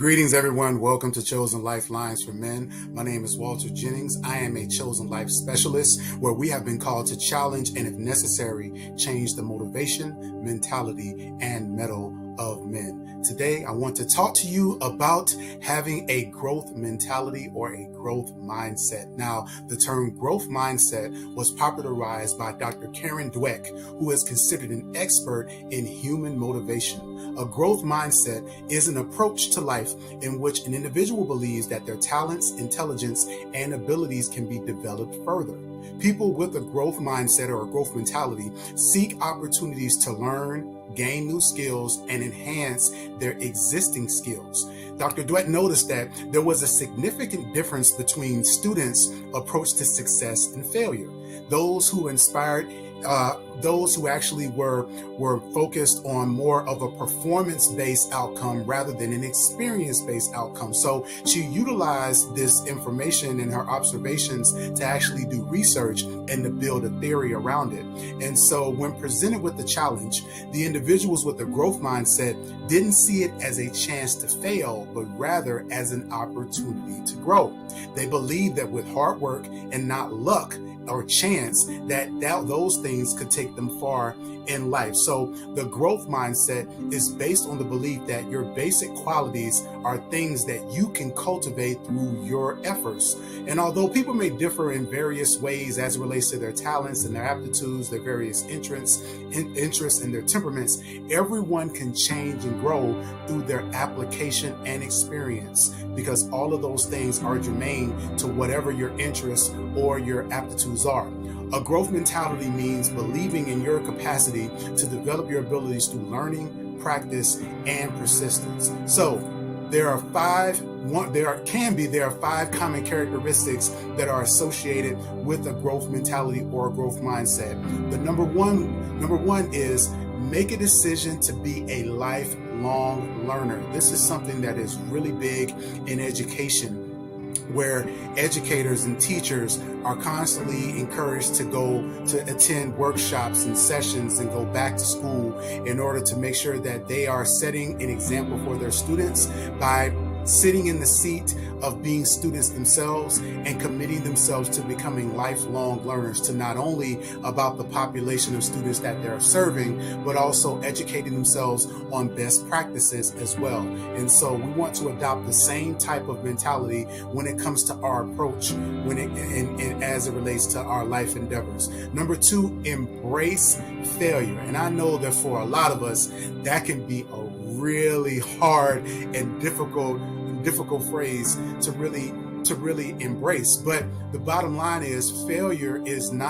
Greetings, everyone. Welcome to Chosen Lifelines for Men. My name is Walter Jennings. I am a chosen life specialist where we have been called to challenge and, if necessary, change the motivation, mentality, and mettle of men. Today, I want to talk to you about having a growth mentality or a growth mindset. Now, the term growth mindset was popularized by Dr. Karen Dweck, who is considered an expert in human motivation. A growth mindset is an approach to life in which an individual believes that their talents, intelligence, and abilities can be developed further. People with a growth mindset or a growth mentality seek opportunities to learn, gain new skills, and enhance their existing skills. Dr. Dweck noticed that there was a significant difference between students' approach to success and failure. Those who actually were focused on more of a performance-based outcome rather than an experience-based outcome. So she utilized this information and her observations to actually do research and to build a theory around it. And so when presented with the challenge, the individuals with a growth mindset didn't see it as a chance to fail, but rather as an opportunity to grow. They believed that with hard work and not luck or chance, that those things could take them far in life. So the growth mindset is based on the belief that your basic qualities are things that you can cultivate through your efforts. And although people may differ in various ways as it relates to their talents and their aptitudes, their various interests and their temperaments, everyone can change and grow through their application and experience, because all of those things are germane to whatever your interests or your aptitudes are. A growth mentality means believing in your capacity to develop your abilities through learning, practice, and persistence. So there are five common characteristics that are associated with a growth mentality or a growth mindset. The number one is make a decision to be a lifelong learner. This is something that is really big in education, where educators and teachers are constantly encouraged to attend workshops and sessions and go back to school in order to make sure that they are setting an example for their students by sitting in the seat of being students themselves and committing themselves to becoming lifelong learners, to not only about the population of students that they're serving, but also educating themselves on best practices as well. And so we want to adopt the same type of mentality when it comes to our approach, as it relates to our life endeavors. Number two, embrace failure. And I know that for a lot of us, that can be a really hard and difficult phrase to really embrace. But the bottom line is failure is an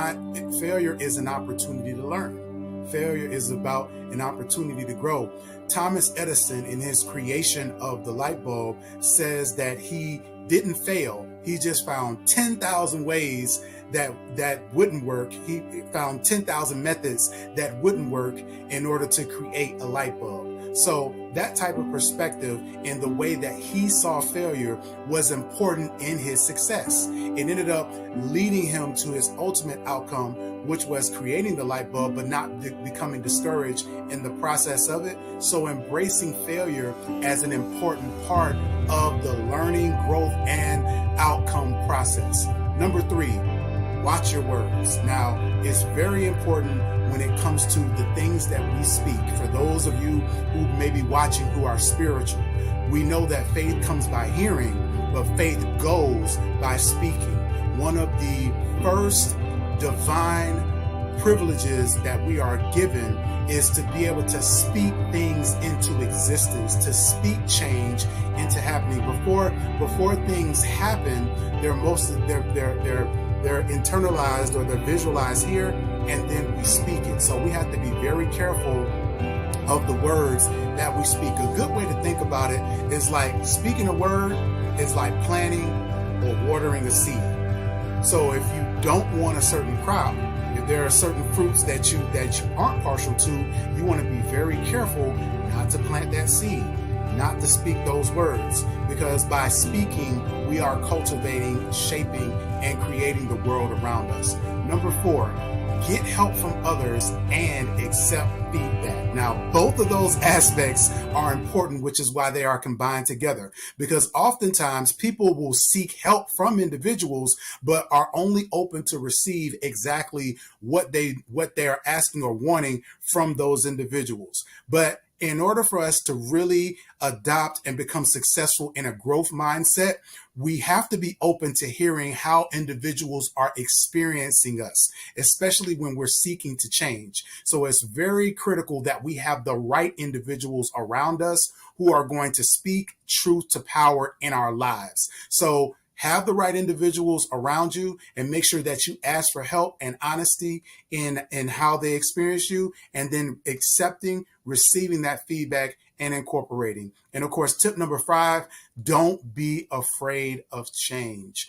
opportunity to learn. Failure is about an opportunity to grow. Thomas Edison, in his creation of the light bulb, says that he didn't fail. He just found 10,000 ways that wouldn't work. He found 10,000 methods that wouldn't work in order to create a light bulb. So that type of perspective and the way that he saw failure was important in his success. It ended up leading him to his ultimate outcome, which was creating the light bulb, but not becoming discouraged in the process of it. So embracing failure as an important part of the learning, growth, and outcome process. Number three, watch your words. Now, it's very important when it comes to the things that we speak. For those of you who may be watching who are spiritual, we know that faith comes by hearing, but faith goes by speaking. One of the first divine privileges that we are given is to be able to speak things into existence, to speak change into happening. Before things happen, they're internalized or they're visualized here, and then we speak it. So we have to be very careful of the words that we speak. A good way to think about it is like speaking a word is like planting or watering a seed. So if you don't want a certain crop, if there are certain fruits that you aren't partial to, you want to be very careful not to plant that seed, not to speak those words, because by speaking, we are cultivating, shaping, and creating the world around us. Number four, get help from others and accept feedback. Now, Now, both of those aspects are important, which is why they are combined together. Because oftentimes people will seek help from individuals, but are only open to receive exactly what they are asking or wanting from those individuals. But in order for us to really adopt and become successful in a growth mindset, we have to be open to hearing how individuals are experiencing us, especially when we're seeking to change. So it's very critical that we have the right individuals around us who are going to speak truth to power in our lives. So have the right individuals around you and make sure that you ask for help and honesty in how they experience you, and then accepting, receiving that feedback and incorporating. And of course, tip number 5, don't be afraid of change.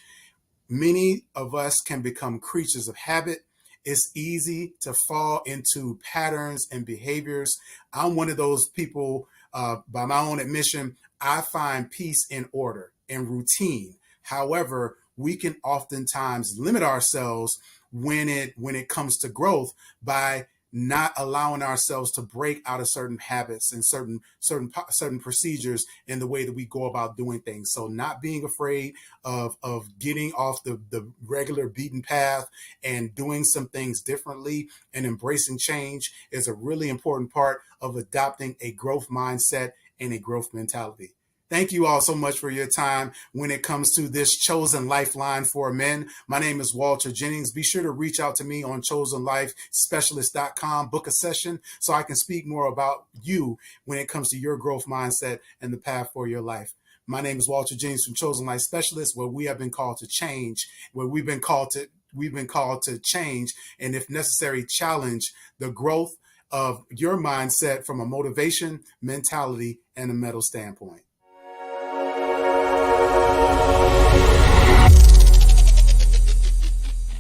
Many of us can become creatures of habit. It's easy to fall into patterns and behaviors. I'm one of those people, by my own admission. I find peace in order and routine. However, we can oftentimes limit ourselves when it comes to growth by not allowing ourselves to break out of certain habits and certain procedures in the way that we go about doing things. So not being afraid of getting off the regular beaten path and doing some things differently and embracing change is a really important part of adopting a growth mindset and a growth mentality. Thank you all so much for your time when it comes to this Chosen Lifeline for Men. My name is Walter Jennings. Be sure to reach out to me on chosenlifespecialist.com, book a session so I can speak more about you when it comes to your growth mindset and the path for your life. My name is Walter Jennings from Chosen Life Specialist, where we have been called to change, where we've been called to change, and if necessary, challenge the growth of your mindset from a motivation, mentality, and a mental standpoint.